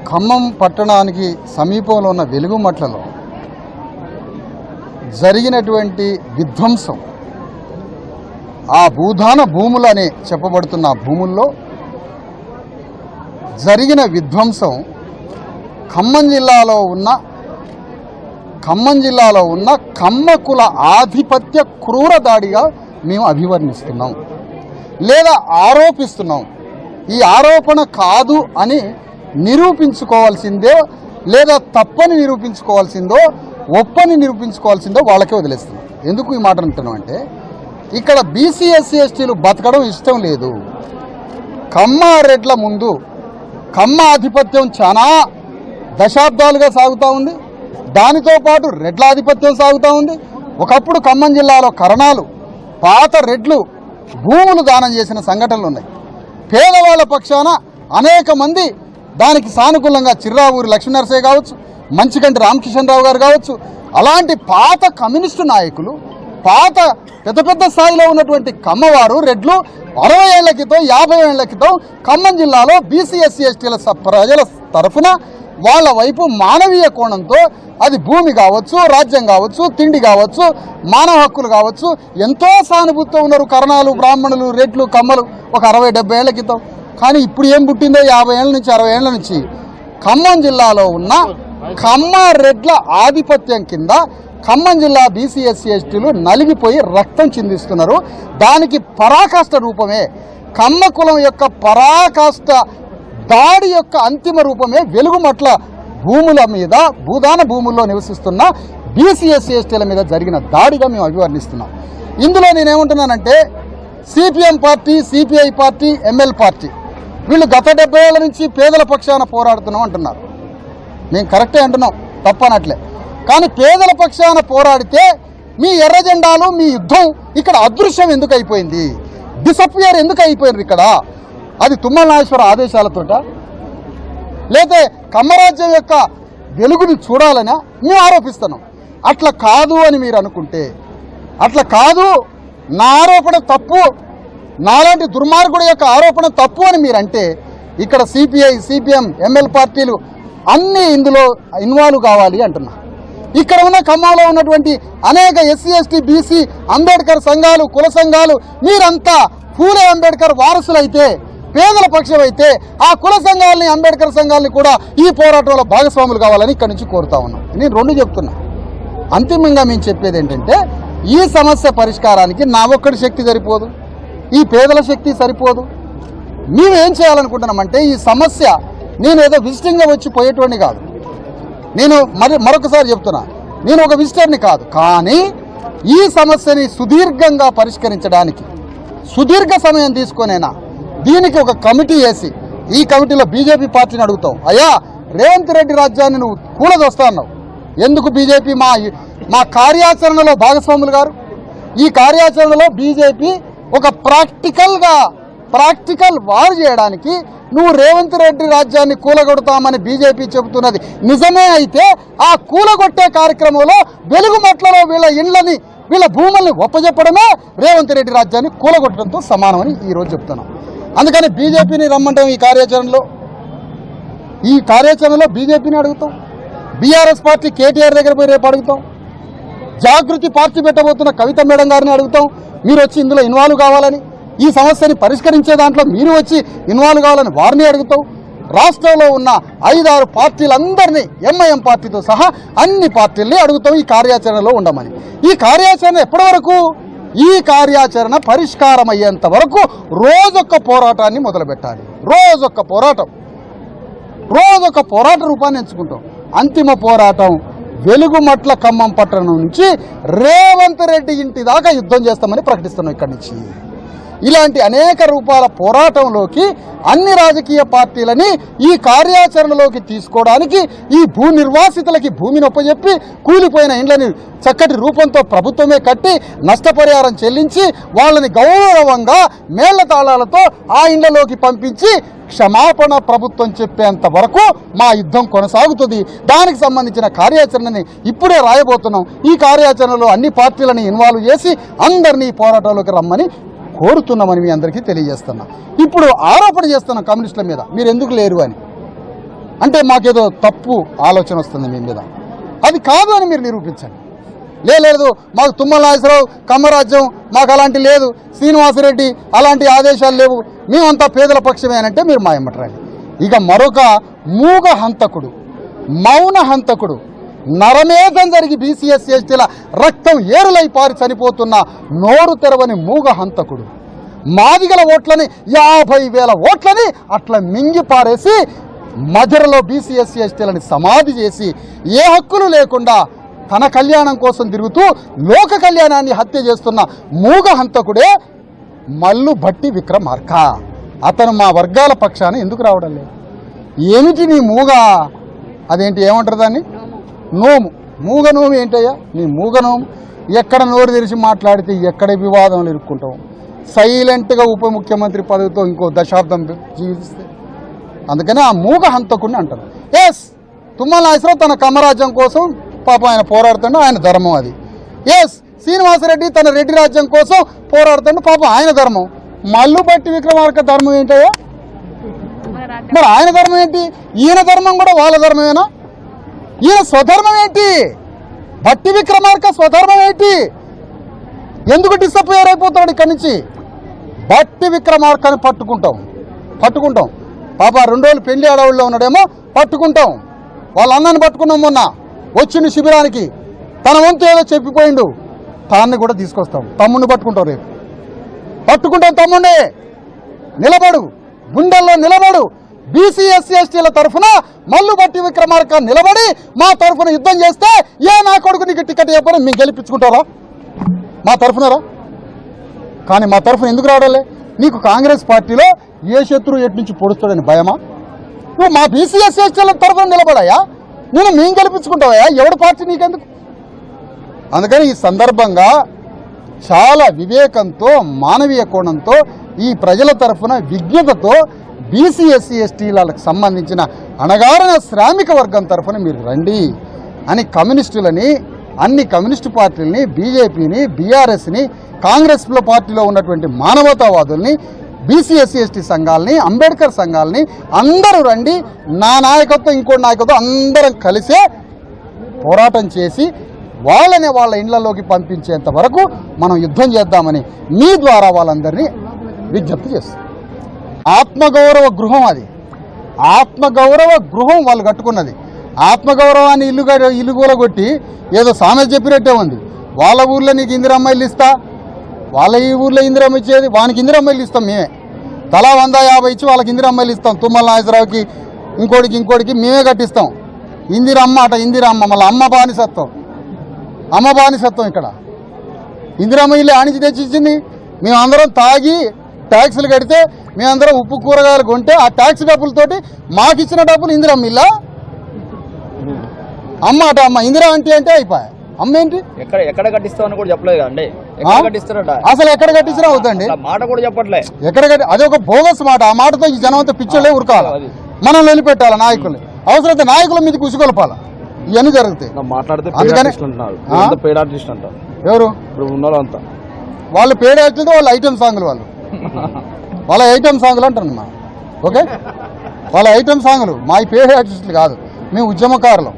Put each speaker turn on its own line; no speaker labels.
ఖమ్మం పట్టణానికి సమీపంలో ఉన్న వెలుగుమట్లలో జరిగినటువంటి విధ్వంసం, ఆ భూదాన భూములని చెప్పబడుతున్న భూముల్లో జరిగిన విధ్వంసం ఖమ్మం జిల్లాలో ఉన్న కమ్మకుల ఆధిపత్య క్రూర దాడిగా మేము అభివర్ణిస్తున్నాం లేదా ఆరోపిస్తున్నాం. ఈ ఆరోపణ కాదు అని నిరూపించుకోవాల్సిందే లేదా తప్పని నిరూపించుకోవాల్సిందో ఒప్పని నిరూపించుకోవాల్సిందో వాళ్ళకే వదిలేస్తున్నాం. ఎందుకు ఈ మాట అంటున్నాం అంటే, ఇక్కడ బీసీ ఎస్సీ ఎస్టీలు బతకడం ఇష్టం లేదు. కమ్మారెడ్ల ముందు కమ్మ ఆధిపత్యం చాలా దశాబ్దాలుగా సాగుతూ ఉంది. దానితో పాటు రెడ్ల ఆధిపత్యం సాగుతూ ఉంది. ఒకప్పుడు ఖమ్మం జిల్లాలో కరణాలు, పాత రెడ్లు భూములు దానం చేసిన సంఘటనలు ఉన్నాయి. పేదవాళ్ల పక్షాన అనేక మంది దానికి సానుకూలంగా చిర్రావూరి లక్ష్మీనరసయ్య కావచ్చు, మంచికంటి రామకిషన్ రావు గారు కావచ్చు, అలాంటి పాత కమ్యూనిస్టు నాయకులు, పాత పెద్ద పెద్ద స్థాయిలో ఉన్నటువంటి కమ్మవారు రెడ్లు 60 ఏళ్ల క్రితం 50 ఏళ్ల క్రితం ఖమ్మం జిల్లాలో బీసీ ఎస్సీ ఎస్టీల ప్రజల తరఫున వాళ్ళ వైపు మానవీయ కోణంతో, అది భూమి కావచ్చు, రాజ్యం కావచ్చు, తిండి కావచ్చు, మానవ హక్కులు కావచ్చు, ఎంతో సానుభూతితో ఉన్నారు కరణాలు, బ్రాహ్మణులు, రెడ్లు, కమ్మలు ఒక 60-70 ఏళ్ల క్రితం. కానీ ఇప్పుడు ఏం పుట్టిందో 50 ఏళ్ల నుంచి 60 ఏళ్ల నుంచి ఖమ్మం జిల్లాలో ఉన్న కమ్మ రెడ్ల ఆధిపత్యం కింద ఖమ్మం జిల్లా బీసీ ఎస్సీ ఎస్టీలు నలిగిపోయి రక్తం చిందిస్తున్నారు. దానికి పరాకాష్ట రూపమే, కమ్మ కులం యొక్క పరాకాష్ట దాడి యొక్క అంతిమ రూపమే వెలుగుమట్ల భూముల మీద, భూదాన భూముల్లో నివసిస్తున్న బీసీ ఎస్సీ ఎస్టీల మీద జరిగిన దాడిగా మేము అభివర్ణిస్తున్నాం. ఇందులో నేనేమంటున్నానంటే, CPM party, CPI party, ML party వీళ్ళు గత 70 ఏళ్ల నుంచి పేదల పక్షాన పోరాడుతున్నాం అంటున్నారు. మేము కరెక్టే అంటున్నాం, తప్పనట్లే. కానీ పేదల పక్షాన పోరాడితే మీ ఎర్ర జెండాలు, మీ యుద్ధం ఇక్కడ అదృశ్యం ఎందుకు అయిపోయింది, డిసపియర్ ఎందుకు అయిపోయింది? ఇక్కడ అది తుమ్మల నాగేశ్వర ఆదేశాలతోట, లేతే కమ్మరాజ్యం యొక్క వెలుగుని చూడాలని మేము ఆరోపిస్తున్నాం. అట్లా కాదు అని మీరు అనుకుంటే, అట్లా కాదు, నా ఆరోపణ తప్పు, నాలాంటి దుర్మార్గుడు యొక్క ఆరోపణ తప్పు అని మీరంటే, ఇక్కడ సిపిఐ, సిపిఎం, ఎంఎల్ పార్టీలు అన్నీ ఇందులో ఇన్వాల్వ్ కావాలి అంటున్నా. ఇక్కడ ఉన్న ఖమ్మంలో ఉన్నటువంటి అనేక ఎస్సీ ఎస్టీ బీసీ అంబేద్కర్ సంఘాలు, కుల సంఘాలు, మీరంతా ఫూలే అంబేద్కర్ వారసులైతే, పేదల పక్షం అయితే, ఆ కుల సంఘాలని, అంబేద్కర్ సంఘాలని కూడా ఈ పోరాటంలో భాగస్వాములు కావాలని ఇక్కడి నుంచి కోరుతా ఉన్నాం. నేను 2 చెప్తున్నా. అంతిమంగా మేము చెప్పేది ఏంటంటే, ఈ సమస్య పరిష్కారానికి నా ఒక్కడి శక్తి సరిపోదు, ఈ పేదల శక్తి సరిపోదు. మేమేం చేయాలనుకుంటున్నామంటే, ఈ సమస్య నేను ఏదో విజిటింగ్గా వచ్చి పోయేటోడిని కాదు. నేను మరొకసారి చెప్తున్నా, నేను ఒక విజిటర్ని కాదు. కానీ ఈ సమస్యని సుదీర్ఘంగా పరిష్కరించడానికి సుదీర్ఘ సమయం తీసుకొనైనా దీనికి ఒక కమిటీ వేసి, ఈ కమిటీలో బీజేపీ పార్టీని అడుగుతాం, అయ్యా రేవంత్ రెడ్డి రాజ్యాన్ని నువ్వు కూలదొస్తా అన్నావు, ఎందుకు బీజేపీ మా కార్యాచరణలో భాగస్వాములు గారు? ఈ కార్యాచరణలో బీజేపీ ఒక ప్రాక్టికల్ వార్ చేయడానికి నువ్వు రేవంత్ రెడ్డి రాజ్యాన్ని కూలగొడతామని బీజేపీ చెబుతున్నది నిజమే అయితే, ఆ కూలగొట్టే కార్యక్రమంలో వెలుగుమట్లలో వీళ్ళ ఇండ్లని, వీళ్ళ భూముల్ని ఒప్పజెప్పడమే రేవంత్ రెడ్డి రాజ్యాన్ని కూలగొట్టడంతో సమానమని ఈరోజు చెప్తున్నాం. అందుకని బీజేపీని రమ్మంటాం. ఈ కార్యాచరణలో బీజేపీని అడుగుతాం. బీఆర్ఎస్ పార్టీ కేటీఆర్ దగ్గర పోయి రేపు అడుగుతాం. జాగృతి పార్టీ పెట్టబోతున్న కవిత మేడం గారిని అడుగుతాం, మీరు వచ్చి ఇందులో ఇన్వాల్వ్ కావాలని, ఈ సమస్యని పరిష్కరించే దాంట్లో మీరు వచ్చి ఇన్వాల్వ్ కావాలని వారిని అడుగుతాం. రాష్ట్రంలో ఉన్న 5-6 పార్టీలందరినీ, ఎంఐఎం పార్టీతో సహా అన్ని పార్టీల్ని అడుగుతాం ఈ కార్యాచరణలో ఉండమని. ఈ కార్యాచరణ ఎప్పటి వరకు? ఈ కార్యాచరణ పరిష్కారం అయ్యేంత వరకు రోజొక్క పోరాటాన్ని మొదలుపెట్టాలి. రోజొక్క పోరాట రూపాన్ని ఎంచుకుంటాం. అంతిమ పోరాటం వెలుగుమట్ల ఖమ్మం పట్టణం నుంచి రేవంత్ రెడ్డి ఇంటి దాకా యుద్ధం చేస్తామని ప్రకటిస్తున్నాం. ఇక్కడి నుంచి ఇలాంటి అనేక రూపాల పోరాటంలోకి అన్ని రాజకీయ పార్టీలని ఈ కార్యాచరణలోకి తీసుకోవడానికి, ఈ భూ నిర్వాసితులకి భూమిని ఒప్పజెప్పి కూలిపోయిన ఇండ్లని చక్కటి రూపంతో ప్రభుత్వమే కట్టి నష్టపరిహారం చెల్లించి వాళ్ళని గౌరవంగా మేళ్ల తాళాలతో ఆ ఇండ్లలోకి పంపించి క్షమాపణ ప్రభుత్వం చెప్పేంత వరకు మా యుద్ధం కొనసాగుతుంది. దానికి సంబంధించిన కార్యాచరణని ఇప్పుడే రాయబోతున్నాం. ఈ కార్యాచరణలో అన్ని పార్టీలను ఇన్వాల్వ్ చేసి అందరినీ పోరాటంలోకి రమ్మని కోరుతున్నామని మీ అందరికీ తెలియజేస్తున్నా. ఇప్పుడు ఆరోపణ చేస్తున్నాం కమ్యూనిస్టుల మీద, మీరు ఎందుకు లేరు అని. అంటే మాకేదో తప్పు ఆలోచన వస్తుంది మీ మీద. అది కాదు అని మీరు నిరూపించండి. లేదు మాకు తుమ్మల నాగేశ్వరరావు కమ్మరాజ్యం మాకు అలాంటి లేదు, శ్రీనివాసరెడ్డి అలాంటి ఆదేశాలు లేవు, మేమంతా పేదల పక్షమేనంటే మీరు మా ఎమ్మటరాలి. ఇక మరొక మూగ హంతకుడు, మౌన హంతకుడు, నరమేధం జరిగి బీసీ ఎస్సీ ఎస్టీల రక్తం ఏరులై పారి చనిపోతున్న నోరు తెరవని మూగ హంతకుడు, మాదిగల ఓట్లని 50,000 ఓట్లని అట్లా మింగి పారేసి మధ్యలో బీసీ ఎస్సీ ఎస్టీలని సమాధి చేసి ఏ హక్కులు లేకుండా తన కళ్యాణం కోసం తిరుగుతూ లోక కళ్యాణాన్ని హత్య చేస్తున్న మూగ హంతకుడే మల్లు భట్టి విక్రమార్క. అతను మా వర్గాల పక్షాన ఎందుకు రావడం లేదు? ఏమిటి నీ మూగ, అదేంటి ఏమంటారు దాన్ని, నోము, మూగ నోము ఏంటయ్యా నీ మూగ నోము? ఎక్కడ నోరు తెరిచి మాట్లాడితే ఎక్కడ వివాదంలో ఇరుక్కుంటాం. సైలెంట్గా ఉప ముఖ్యమంత్రి పదవితో ఇంకో దశాబ్దం జీవిస్తే, అందుకని ఆ మూగ హంతకుడిని అంటారు. ఎస్, తుమ్మల నాగేశ్వరరావు తన కమ్మరాజ్యం కోసం పాపం ఆయన పోరాడుతుండే, ఆయన ధర్మం అది. ఎస్, శ్రీనివాసరెడ్డి తన రెడ్డి రాజ్యం కోసం పోరాడుతుండే, పాపం ఆయన ధర్మం. మల్లు భట్టి విక్రమార్క ధర్మం ఏంటయ్యా? మరి ఆయన ధర్మం ఏంటి? ఈయన ధర్మం కూడా వాళ్ళ ధర్మమేనా? ఈయన స్వధర్మం ఏంటి? భట్టి విక్రమార్క స్వధర్మం ఏంటి? ఎందుకు డిసప్పేర్ అయిపోతాడు ఇక్కడి నుంచి? భట్టి విక్రమార్కని పట్టుకుంటాం. పాప 2 రోజులు పెళ్లి అడవుల్లో ఉన్నాడేమో పట్టుకుంటాం. వాళ్ళ అన్నని పట్టుకున్నాం మొన్న వచ్చిండు శిబిరానికి, తన వంతు ఏదో చెప్పిపోయిండు, తాన్ని కూడా తీసుకొస్తాం. తమ్ముడిని పట్టుకుంటాం, రేపు పట్టుకుంటాం. తమ్ముడే నిలబడు, గుండెల్లో నిలబడు. బీసీ ఎస్సీ ఎస్టీల తరఫున మల్లు భట్టి విక్రమార్క నిలబడి మా తరఫున యుద్ధం చేస్తే నా కొడుకు నీకు టికెట్ చెప్పని మేము గెలిపించుకుంటారా? మా తరఫునరా? కానీ మా తరఫున ఎందుకు రావడాలే? నీకు కాంగ్రెస్ పార్టీలో ఏ శత్రువు ఎటు నుంచి పొడుస్తాడని భయమా? నువ్వు మా బీసీ ఎస్సీ ఎస్టీల తరఫున నిలబడాయా? మేము గెలిపించుకుంటావా? ఎవడు పార్టీ నీకెందుకు? అందుకని ఈ సందర్భంగా చాలా వివేకంతో, మానవీయ కోణంతో, ఈ ప్రజల తరఫున విజ్ఞతతో బీసీ ఎస్సీ ఎస్టీలకు సంబంధించిన అణగారిన శ్రామిక వర్గం తరఫున మీరు రండి అని కమ్యూనిస్టులని, అన్ని కమ్యూనిస్టు పార్టీలని, బీజేపీని, బీఆర్ఎస్ని, కాంగ్రెస్ పార్టీలో ఉన్నటువంటి మానవతావాదుల్ని, బీసీ ఎస్సీ ఎస్టీ సంఘాలని, అంబేద్కర్ సంఘాలని అందరూ రండి. నా నాయకత్వం, ఇంకో నాయకత్వం అందరం కలిసే పోరాటం చేసి వాళ్ళని వాళ్ళ ఇళ్లలోకి పంపించేంత వరకు మనం యుద్ధం చేద్దామని మీ ద్వారా వాళ్ళందరినీ విజ్ఞప్తి చేస్తాం. ఆత్మగౌరవ గృహం అది, ఆత్మగౌరవ గృహం వాళ్ళు కట్టుకున్నది. ఆత్మగౌరవాన్ని ఇల్లు కూలగొట్టి ఏదో సామెత చెప్పినట్టే ఉంది. వాళ్ళ ఊర్లో నీకు ఇందిరమ్మాయిలు ఇస్తా, వాళ్ళ ఈ ఊర్లో ఇందిరమ్మ ఇచ్చేది, వానికి ఇందిరమ్మాయిలు ఇస్తాం మేమే. తలా 150 ఇచ్చి వాళ్ళకి ఇందిరమ్మాయిలు ఇస్తాం. తుమ్మల నాగేశ్వరరావుకి ఇంకోటికి మేమే కట్టిస్తాం. ఇందిరమ్మ అట, ఇందిరమ్మ మళ్ళీ అమ్మ బానిసత్వం ఇక్కడ. ఇందిరమ్మ ఇల్లు ఆనించి తెచ్చిచ్చింది. మేమందరం తాగి ట్యాక్సులు కడితే, మేమందరం ఉప్పు కూరగాయలు కొంటే ఆ ట్యాక్స్ డబ్బులతోటి మాకిచ్చిన డబ్బులు ఇందిరమ్మ ఇల్లా? అమ్మ అట, అమ్మ ఇందిరా అంటే అయిపోయా. అమ్మ ఏంటి?
ఎక్కడ కట్టిస్తామని కూడా చెప్పలేదు కదండి.
అసలు ఎక్కడ కట్టించినా అవుతండి,
మాట కూడా చెప్పట్లే.
ఎక్కడ అది ఒక బోగస్ మాట. ఆ మాటతో ఈ జనం అంతా పిచ్చోళ్ళే ఉరకాల, మనం నిలిపెట్టాలి నాయకుల్ని. అవసరమైతే నాయకుల మీద కుసుకొలపాల, ఇవన్నీ జరుగుతాయి. అందుకని ఎవరు వాళ్ళు పేడ యాక్చువల్తో వాళ్ళ ఐటమ్ సాంగ్లు, వాళ్ళ ఐటమ్ సాంగ్లు అంటారు మా. ఓకే, వాళ్ళ ఐటమ్ సాంగ్లు, మా పేడ ఆర్టిస్టులు కాదు, మేము ఉద్యమకారులం.